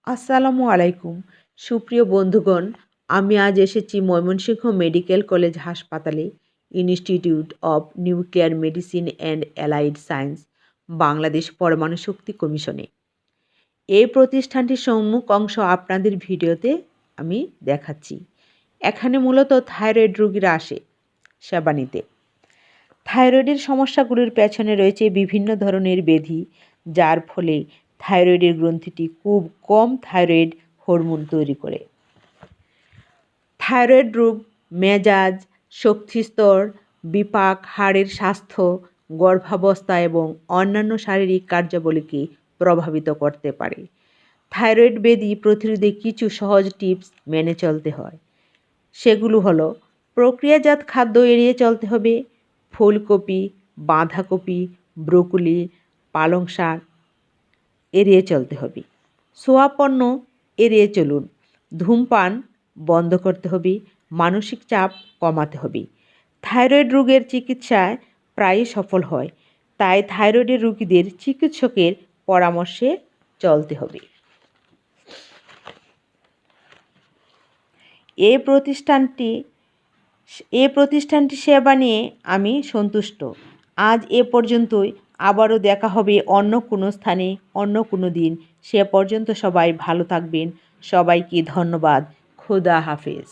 আসসালামু আলাইকুম সুপ্রিয় বন্ধুগণ, আমি আজ এসেছি ময়মনসিংহ মেডিকেল কলেজ হাসপাতালে institute of nuclear medicine and allied science Bangladesh পরমাণু শক্তি কমিশনে। এই প্রতিষ্ঠানটির সম্মুখ অংশ আপনাদের ভিডিওতে আমি দেখাচ্ছি। এখানে মূলত থাইরয়েড রোগীরা আসে সেবা নিতে। থাইরয়েডের সমস্যাগুলির পেছনে রয়েছে বিভিন্ন ধরনের ব্যাধি, যার ফলে থাইরয়েডের গ্রন্থিটি খুব কম থাইরয়েড হরমোন তৈরি করে। থাইরয়েড রোগ মেজাজ, শক্তিস্তর, বিপাক, হাড়ের স্বাস্থ্য, গর্ভাবস্থা এবং অন্যান্য শারীরিক কার্যাবলীকে প্রভাবিত করতে পারে। থাইরয়েড ব্যাধি প্রতিরোধে কিছু সহজ টিপস মেনে চলতে হয়। সেগুলো হলো: প্রক্রিয়াজাত খাদ্য এড়িয়ে চলতে হবে। ফুলকপি, বাঁধাকপি, ব্রোকলি, পালং শাক এড়িয়ে চলতে হবে। সোয়া পণ্য এড়িয়ে চলুন। ধূমপান বন্ধ করতে হবে। মানসিক চাপ কমাতে হবে। থাইরয়েড রোগের চিকিৎসায় প্রায়ই সফল হয়, তাই থাইরয়েডের রোগীদের চিকিৎসকের পরামর্শে চলতে হবে। এই প্রতিষ্ঠানটি সেবা নিয়ে আমি সন্তুষ্ট। আজ এ পর্যন্তই। আবারও দেখা হবে অন্য কোনো স্থানে, অন্য কোনো দিন। সে পর্যন্ত সবাই ভালো থাকবেন। সবাইকে ধন্যবাদ। খোদা হাফেজ।